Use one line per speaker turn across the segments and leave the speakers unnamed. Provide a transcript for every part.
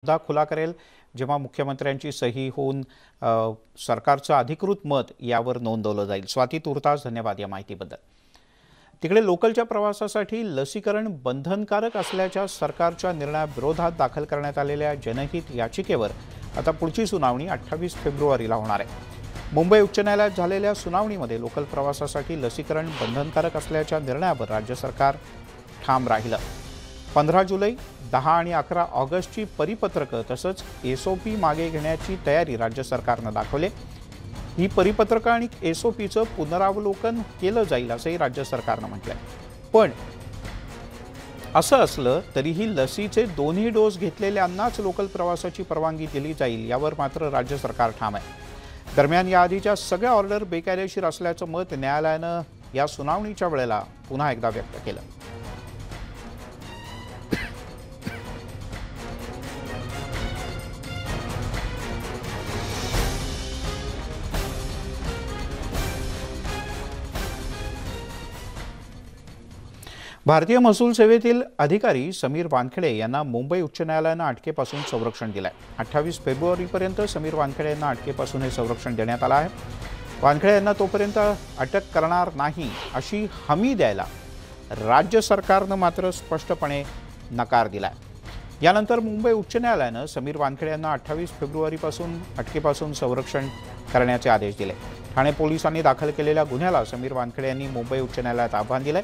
मुद्दा खुला करेल जेव्हा मुख्यमंत्र्यांची सही होऊन सरकारचं अधिकृत मत यावर नोंदवलं जाईल। स्वाती तुर्तास धन्यवाद या माहितीबद्दल। तिकडे लोकलच्या प्रवासासाठी लसीकरण बंधनकारक असल्याच्या सरकारच्या निर्णयाविरोधात दाखल करण्यात आलेल्या जनहित याचिकेवर आता पुढची सुनावणी 28 फेब्रुवारीला होणार आहे। मुंबई उच्च न्यायालयात झालेल्या सुनावणीमध्ये लोकल प्रवासासाठी लसीकरण बंधनकारक असल्याच्या निर्णयावर राज्य सरकार ठाम राहिलं। 15 जुलै 10 आणि 11 ऑगस्टची परिपत्रकं तसंच एसओपी मागे घेण्याची तयारी राज्य सरकारनं दाखवली। ही परिपत्रकं आणि एसओपीचं पुनरावलोकन केलं जाईल असंही राज्य सरकारनं म्हटलंय। पण असं असलं तरीही लसीचे दोन्ही डोस घेतलेल्यांनाच लोकल प्रवासाची परवानगी दिली जाईल यावर मात्र राज्य सरकार ठाम आहे। दरम्यान याआधीच्या सगळ्या ऑर्डर बेकायदेशीर असल्याचं मत न्यायालयानं या सुनावणीच्या वेळेला पुन्हा एकदा व्यक्त केलं। भारतीय महसूल सेवेतील अधिकारी समीर वानखेडे यांना मुंबई उच्च न्यायालयानं अटकेपासून संरक्षण दिलंय। 28 फेब्रुवारीपर्यंत समीर वानखेडे यांना अटकेपासून हे संरक्षण देण्यात आलं आहे। वानखेडे यांना तोपर्यंत अटक करणार नाही अशी हमी द्यायला राज्य सरकारनं मात्र स्पष्टपणे नकार दिलाय। यानंतर मुंबई उच्च न्यायालयानं समीर वानखेडे यांना 28 फेब्रुवारीपासून अटकेपासून संरक्षण करण्याचे आदेश दिले। ठाणे पोलिसांनी दाखल केलेल्या गुन्ह्याला समीर वानखेडे यांनी मुंबई उच्च न्यायालयात आव्हान दिलंय।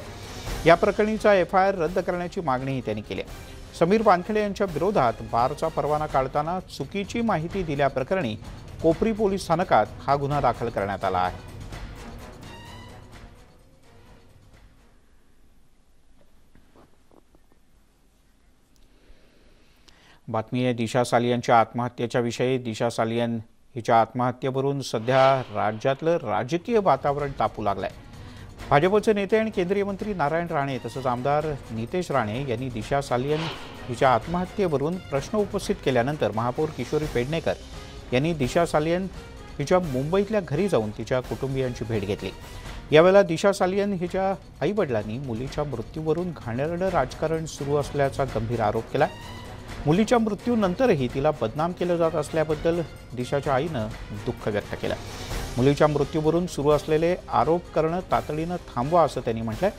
या प्रकरणीचा एफआयआर रद्द करण्याची मागणीही त्यांनी केली आहे। समीर वानखेडे यांच्या विरोधात बारचा परवाना काढताना चुकीची माहिती दिल्याप्रकरणी कोपरी पोलीस स्थानकात हा गुन्हा दाखल करण्यात आला आहे। बातमी आहे दिशा सालियनच्या आत्महत्येच्या विषयी। दिशा सालियन हिच्या आत्महत्येवरून सध्या राज्यातलं राजकीय वातावरण तापू लागलंय। भाजपचे नेते आणि केंद्रीय मंत्री नारायण राणे तसंच आमदार नितेश राणे यांनी दिशा सालियन हिच्या आत्महत्येवरून प्रश्न उपस्थित केल्यानंतर महापौर किशोरी पेडणेकर यांनी दिशा सालियन हिच्या मुंबईतल्या घरी जाऊन तिच्या कुटुंबियांची भेट घेतली। यावेळेला दिशा सालियन हिच्या आईवडिलांनी मुलीच्या मृत्यूवरून घाणेरडं राजकारण सुरू असल्याचा गंभीर आरोप केला। मुलीच्या मृत्यूनंतरही तिला बदनाम केलं जात असल्याबद्दल दिशाच्या आईनं दुःख व्यक्त केलं। मुलीच्या मृत्यूवरून सुरू असलेले आरोप करणं तातडीनं थांबवा असं त्यांनी म्हटलंय।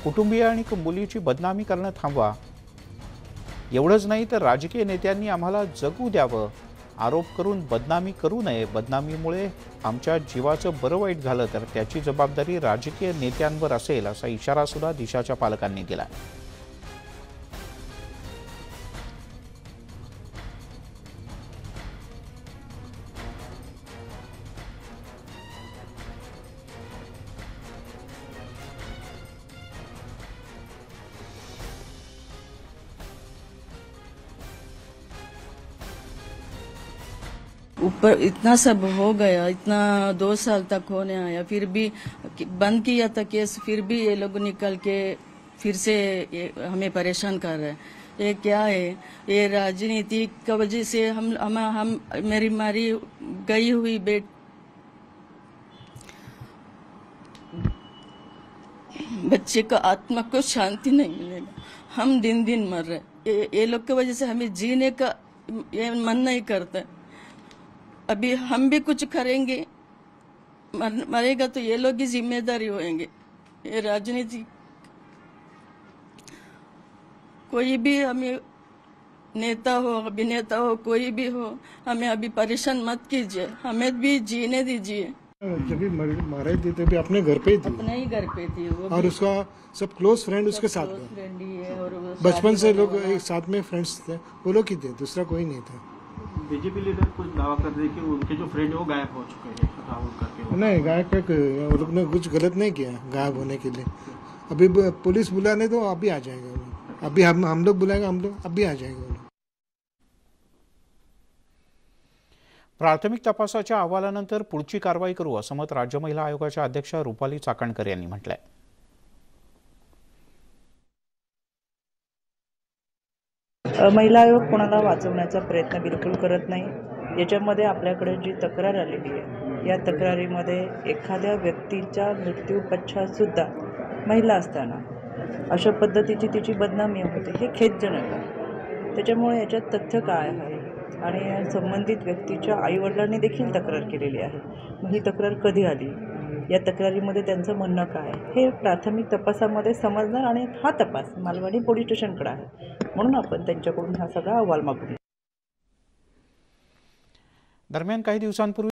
कुटुंबीय आणि मुलीची बदनामी करणं थांबवा, एवढंच नाही तर राजकीय नेत्यांनी आम्हाला जगू द्यावं, आरोप करून बदनामी करू नये। बदनामीमुळे आमच्या जीवाचं बरं वाईट झालं तर त्याची जबाबदारी राजकीय नेत्यांवर असेल असा इशारा सुद्धा दिशाच्या पालकांनी दिला।
ऊपर इतना सब हो गया, इतना 2 साल तक होने आया, फिर भी बंद किया था केस, फिर भी ये लोग निकल के फिर से हमें परेशान कर रहे हैं। ये क्या है? ये राजनीति की वजह से हम मेरी मारी गई हुई बच्चे का आत्मा को शांति नहीं मिलेगा। हम दिन दिन मर रहे। ये लोग की वजह से हमें जीने का ये मन नहीं करता। अभी हम भी कुछ करेंगे, मरेगा तो ये लोग ही जिम्मेदारी होंगे। ये राजनीति कोई भी हमें नेता हो अभिनेता हो कोई भी हो, हमें अभी परेशान मत कीजिए, हमें भी जीने दीजिए।
जब भी मारे थे तभी अपने घर पे ही थी,
अपने ही घर पे थी वो,
और उसका सब क्लोज फ्रेंड उसके साथ थे।
और
बचपन से लोग एक साथ में फ्रेंड्स थे, वो लोग ही थे, दूसरा कोई नहीं था।
बीजेपी लीडर कुछ दावा कर रहे कि उनके जो फ्रेंड है वो गायब हो चुके हैं राहुल करके।
नहीं, गायब वो लोग ने कुछ गलत नहीं किया गायब होने के लिए। अभी पुलिस बुलाने तो अभी आ जाएगा वो, अभी हम लोग बुलाएंगे, हम लोग अभी आ जाएंगे वो लोग।
प्राथमिक तपासाच्या अहवालानंतर पुढची कारवाई करू असं मत राज्य महिला आयोगाच्या अध्यक्षा रुपाली चाकणकर यांनी म्हटलंय।
महिला आयोग कोणाला वाचवण्याचा प्रयत्न बिलकुल करत नाही। याच्यामध्ये आपल्याकडे जी तक्रार आलेली आहे या तक्रारीमध्ये एखाद्या व्यक्तीच्या मृत्यूपश्चात सुद्धा महिला असताना अशा पद्धतीची तिची बदनामी होते, हे खेदजनक आहे। त्याच्यामुळे याच्यात तथ्य काय आहे आणि संबंधित व्यक्तीच्या आईवडिलांनी देखील तक्रार केलेली आहे. मग ही तक्रार कधी आली, या तक्रारीमध्ये त्यांचं म्हणणं काय, हे प्राथमिक तपासामध्ये समजणार आणि हा तपास मालवणी पोलीस स्टेशनकडे आहे. म्हणून आपण त्यांच्याकडून हा सगळा अहवाल मागू.
दरम्यान काही दिवसांपूर्वी